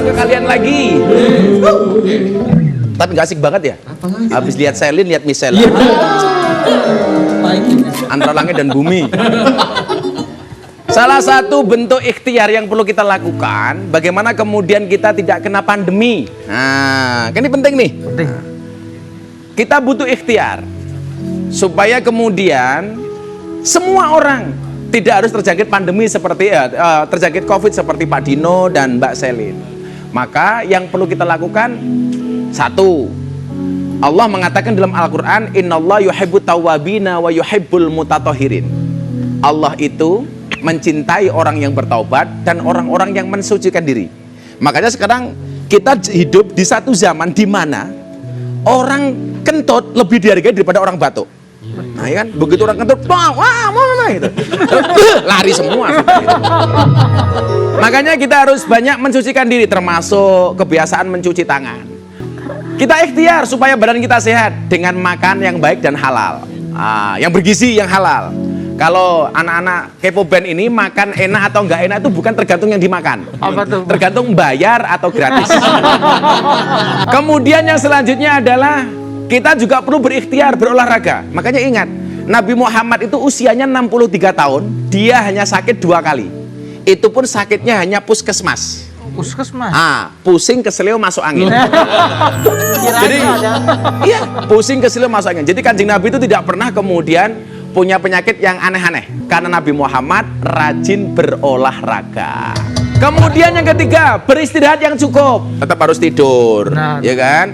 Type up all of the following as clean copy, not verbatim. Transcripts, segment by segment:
ke kalian lagi. Tapi gak asik banget ya. Habis lihat Selin, lihat Michelle. Antara langit dan bumi. Salah satu bentuk ikhtiar yang perlu kita lakukan, bagaimana kemudian kita tidak kena pandemi. Nah, ini penting nih. Penting. Kita butuh ikhtiar supaya kemudian semua orang tidak harus terjangkit pandemi seperti terjangkit COVID seperti Pak Dino dan Mbak Selin. Maka yang perlu kita lakukan, satu, Allah mengatakan dalam Al-Quran, Innallaha yuhibbut tawwabina wa yuhibbul mutatahhirin. Allah itu mencintai orang yang bertaubat dan orang-orang yang mensucikan diri. Makanya sekarang kita hidup di satu zaman di mana orang kentut lebih dihargai daripada orang batuk. Nah, ya kan? Begitu orang kentut, wah, gitu. Lari semua. Gitu. Makanya kita harus banyak mensucikan diri, termasuk kebiasaan mencuci tangan. Kita ikhtiar supaya badan kita sehat dengan makan yang baik dan halal, yang bergizi, yang halal. Kalau anak-anak kepo band ini makan enak atau enggak enak itu bukan tergantung yang dimakan. Apa tuh? Tergantung bayar atau gratis. Kemudian yang selanjutnya adalah kita juga perlu berikhtiar, berolahraga. Makanya ingat, Nabi Muhammad itu usianya 63 tahun, dia hanya sakit 2 kali. Itu pun sakitnya hanya puskesmas. Puskesmas? Pusing keselio masuk angin. Jadi, iya, pusing keselio masuk angin. Jadi Kanjeng Nabi itu tidak pernah kemudian punya penyakit yang aneh-aneh, karena Nabi Muhammad rajin berolahraga. Kemudian yang ketiga, beristirahat yang cukup. Tetap harus tidur, ya kan?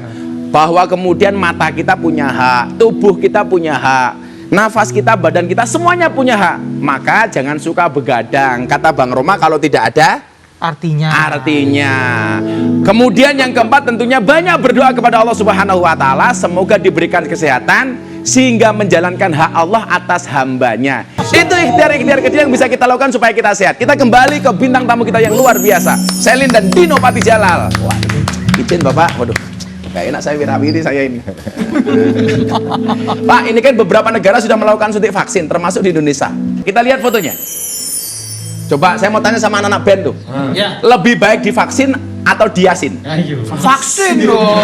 Bahwa kemudian mata kita punya hak, tubuh kita punya hak, nafas kita, badan kita, semuanya punya hak. Maka jangan suka begadang. Kata Bang Roma, kalau tidak ada artinya. Kemudian yang keempat, tentunya banyak berdoa kepada Allah Subhanahu wa Ta'ala, semoga diberikan kesehatan sehingga menjalankan hak Allah atas hambanya. Itu ikhtiar-ikhtiar kecil yang bisa kita lakukan supaya kita sehat. Kita kembali ke bintang tamu kita yang luar biasa, Selin dan Dino Patijalal. Wah, izin Bapak, waduh, gak enak saya wirawiri saya ini. Pak, ini kan beberapa negara sudah melakukan suntik vaksin, termasuk di Indonesia. Kita lihat fotonya. Coba saya mau tanya sama anak-anak band tuh, lebih baik divaksin atau diasin? Vaksin dong.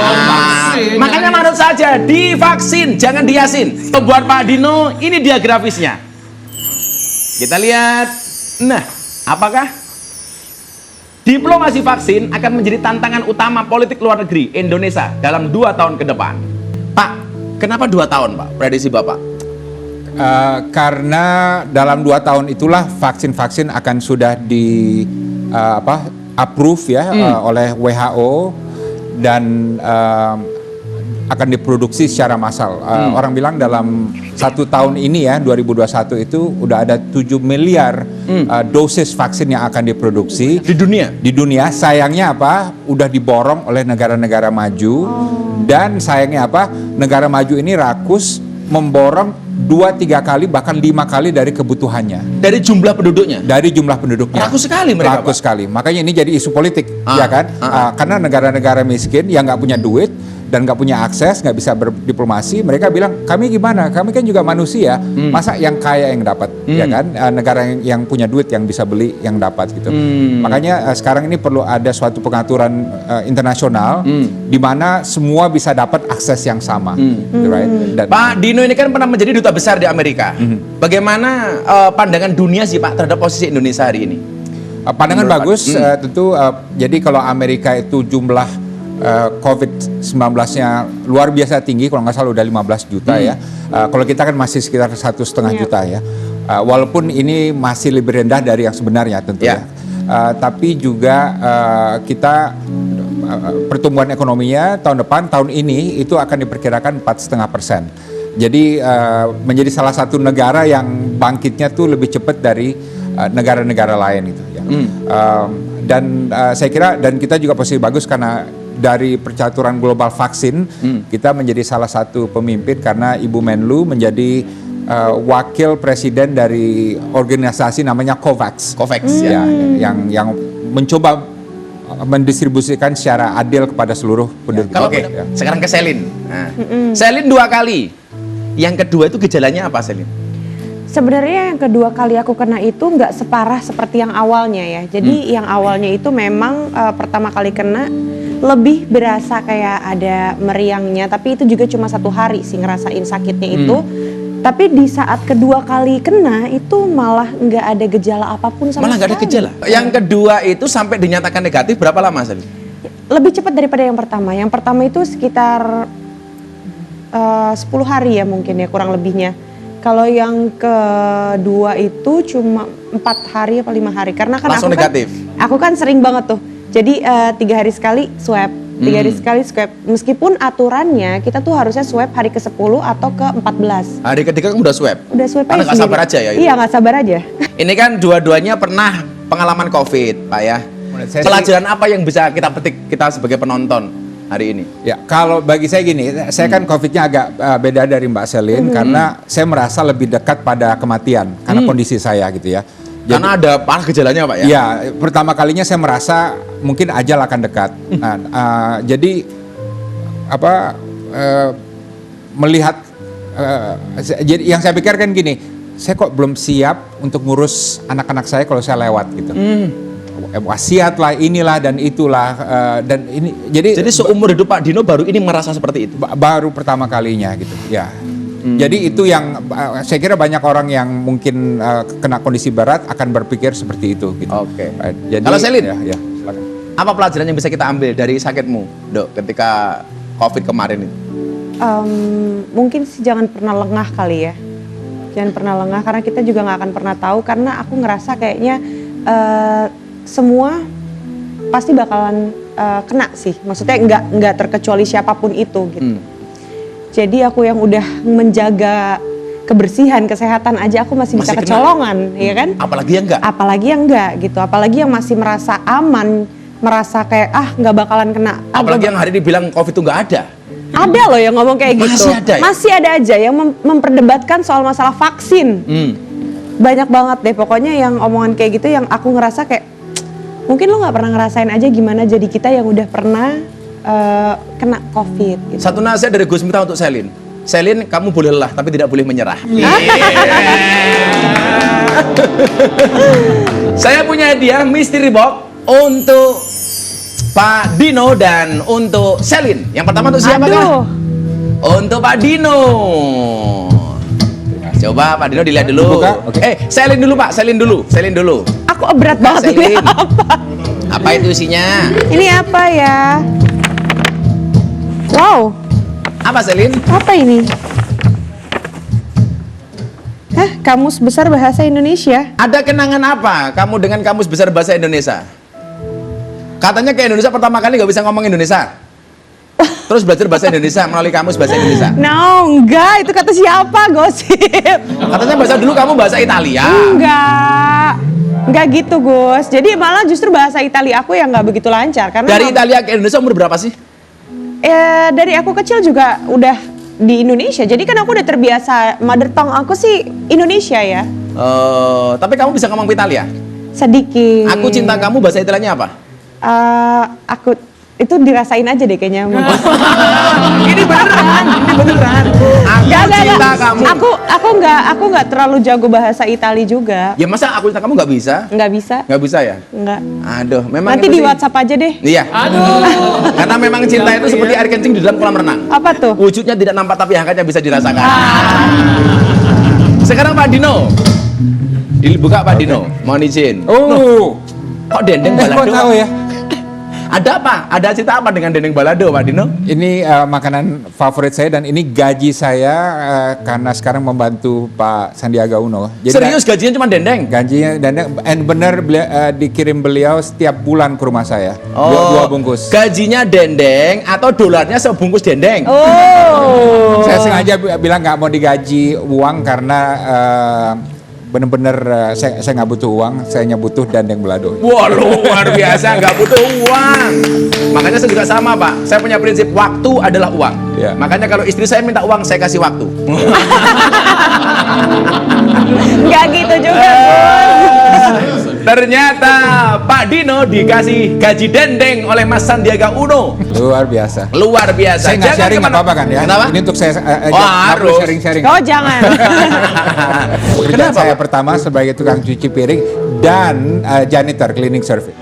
Makanya menurut saja divaksin, jangan diasin. Buat Pak Dino, ini dia grafisnya. Kita lihat. Nah, apakah diplomasi vaksin akan menjadi tantangan utama politik luar negeri Indonesia dalam 2 tahun ke depan? Pak, kenapa 2 tahun, Pak? Prediksi Bapak? Karena dalam 2 tahun itulah vaksin-vaksin akan sudah di approve ya oleh WHO dan akan diproduksi secara massal. Orang bilang dalam 1 tahun ini ya 2021 itu udah ada 7 miliar dosis vaksin yang akan diproduksi di dunia. Di dunia. Sayangnya apa? Udah diborong oleh negara-negara maju dan sayangnya apa? Negara maju ini rakus memborong 2-3 kali bahkan 5 kali dari kebutuhannya. Dari jumlah penduduknya? Dari jumlah penduduknya. Rakus sekali mereka, Rakus sekali. Makanya ini jadi isu politik, ya kan? Karena negara-negara miskin yang nggak punya duit dan nggak punya akses, nggak bisa berdiplomasi, mereka bilang, kami gimana? Kami kan juga manusia, masa yang kaya yang dapat, ya kan? Negara yang punya duit yang bisa beli yang dapat gitu. Makanya sekarang ini perlu ada suatu pengaturan internasional di mana semua bisa dapat akses yang sama, right? Dan, Pak Dino ini kan pernah menjadi duta besar di Amerika. Bagaimana pandangan dunia sih Pak terhadap posisi Indonesia hari ini? Pandangan bagus, tentu. Jadi kalau Amerika itu jumlah COVID-19-nya luar biasa tinggi, kalau nggak salah udah 15 juta ya. Kalau kita kan masih sekitar 1,5 juta ya. Walaupun ini masih lebih rendah dari yang sebenarnya tentu ya. Tapi juga kita pertumbuhan ekonominya tahun ini itu akan diperkirakan 4,5%. Jadi menjadi salah satu negara yang bangkitnya tuh lebih cepat dari negara-negara lain gitu ya. Dan saya kira dan kita juga posisi bagus karena dari percaturan global vaksin kita menjadi salah satu pemimpin karena Ibu Menlu menjadi wakil presiden dari organisasi namanya COVAX. Ya, yang mencoba mendistribusikan secara adil kepada seluruh penduduk. Oke. Sekarang ke Selin. Selin 2 kali. Yang kedua itu gejalanya apa, Selin? Sebenarnya yang kedua kali aku kena itu nggak separah seperti yang awalnya ya. Jadi yang awalnya itu memang pertama kali kena lebih berasa kayak ada meriangnya, tapi itu juga cuma 1 hari sih ngerasain sakitnya itu. Tapi di saat kedua kali kena itu malah nggak ada gejala apapun sama Malah nggak ada sekali. gejala. Yang kedua itu sampai dinyatakan negatif berapa lama, Selin? Lebih cepat daripada yang pertama. Yang pertama itu sekitar 10 hari ya mungkin ya kurang lebihnya. Kalau yang kedua itu cuma 4 hari apa 5 hari. Karena kan Langsung aku negatif? Aku kan sering banget tuh. Jadi 3 hari sekali swab. 3 hari sekali swab. Meskipun aturannya kita tuh harusnya swab hari ke-10 atau ke-14. Hari ketiga kamu udah swab? Udah swab Karena aja nggak sendiri. sabar aja ya? Iya nggak sabar aja. Ini kan dua-duanya pernah pengalaman COVID, Pak ya. Saya Pelajaran apa yang bisa kita petik kita sebagai penonton hari ini? Ya, kalau bagi saya gini, saya kan COVID-nya agak beda dari Mbak Selin karena saya merasa lebih dekat pada kematian karena kondisi saya gitu ya. Karena ada parah gejalanya, Pak ya? Ya, pertama kalinya saya merasa mungkin ajal akan dekat. Nah, jadi melihat jadi yang saya pikirkan gini, saya kok belum siap untuk ngurus anak-anak saya kalau saya lewat gitu. Wasiat lah, inilah dan itulah dan ini Jadi seumur hidup Pak Dino baru ini merasa seperti itu? baru pertama kalinya gitu ya. Jadi itu yang saya kira banyak orang yang mungkin kena kondisi berat akan berpikir seperti itu gitu. Oke. Jadi Kalau Selin? ya silakan. Apa pelajaran yang bisa kita ambil dari sakitmu, Dok, ketika COVID kemarin itu? Mungkin sih jangan pernah lengah kali ya. Jangan pernah lengah karena kita juga nggak akan pernah tahu. Karena aku ngerasa kayaknya semua pasti bakalan kena sih. Maksudnya nggak terkecuali siapapun itu gitu. Jadi aku yang udah menjaga kebersihan, kesehatan aja aku masih bisa Masih kena. kecolongan, ya kan? Apalagi yang enggak? Apalagi yang enggak gitu. Apalagi yang masih merasa aman, merasa kayak nggak bakalan kena. Apalagi yang hari ini bilang COVID itu nggak ada. Ada loh yang ngomong kayak gitu. Masih ada ya? Masih ada aja yang memperdebatkan soal masalah vaksin. Banyak banget deh pokoknya yang omongan kayak gitu yang aku ngerasa kayak mungkin lo nggak pernah ngerasain aja gimana jadi kita yang udah pernah kena COVID gitu. Satu nasihat dari Gus Miftah untuk Selin. Selin, kamu boleh lelah tapi tidak boleh menyerah. Saya punya hadiah mystery box untuk Pak Dino dan untuk Selin. Yang pertama untuk siapa kah? Aduh, Untuk Pak Dino. Coba Pak Dino dilihat dulu. Buka, oke. Selin dulu Pak, Selin dulu. Selin dulu. aku berat banget ini Selin. apa? Apa itu isinya? Ini apa ya? Wow, Apa Selin? apa ini? Hah, Kamus Besar Bahasa Indonesia? Ada kenangan apa kamu dengan Kamus Besar Bahasa Indonesia? Katanya ke Indonesia pertama kali nggak bisa ngomong Indonesia. Terus belajar bahasa Indonesia melalui Kamus Bahasa Indonesia. No, enggak, itu kata siapa gosip? Katanya bahasa dulu kamu bahasa Italia. Enggak gitu Gus. Jadi malah justru bahasa Italia aku yang nggak begitu lancar karena Dari Italia ke Indonesia umur berapa sih? dari aku kecil juga udah di Indonesia. Jadi kan aku udah terbiasa mother tongue aku sih Indonesia ya. Tapi kamu bisa ngomong Italia? Sedikit. Aku cinta kamu bahasa Italianya apa? Aku itu dirasain aja deh kayaknya. Ini beneran. Aku Nggak. cinta kamu. Aku nggak terlalu jago bahasa Itali juga. Ya masa aku cinta kamu nggak bisa? Nggak bisa. Nggak bisa ya? Nggak. Aduh, memang Nanti itu di sih. WhatsApp aja deh. Iya. Karena memang cinta itu seperti air kencing di dalam kolam renang. Apa tuh? Wujudnya tidak nampak tapi hangatnya bisa dirasakan. Sekarang Pak Dino. Dibuka Pak Dino. Mohon izin. Oh, Kok dendeng kok balado? tahu ya? Ada apa? Ada cerita apa dengan dendeng balado, Pak Dino? Ini makanan favorit saya dan ini gaji saya karena sekarang membantu Pak Sandiaga Uno. Serius gajinya cuma dendeng? Gajinya dan benar dikirim beliau setiap bulan ke rumah saya. Dua bungkus. Gajinya dendeng atau dolarnya sebungkus dendeng? Oh. Saya sengaja bilang nggak mau digaji uang karena bener-bener saya nggak butuh uang, saya hanya butuh dendeng balado. Wah, luar biasa, nggak butuh uang. Makanya saya juga sama, Pak. Saya punya prinsip waktu adalah uang. Ya. Makanya kalau istri saya minta uang, saya kasih waktu. Nggak gitu juga Gus. Dan Ternyata Pak Dino dikasih gaji dendeng oleh Mas Sandiaga Uno. Luar biasa. Luar biasa. Saya nggak Jangan sharing nggak kemana- apa-apa kan ya? Kenapa? Ini untuk saya harus. sharing-sharing. Oh jangan. Pekerjaan saya pertama sebagai tukang cuci piring dan janitor cleaning service.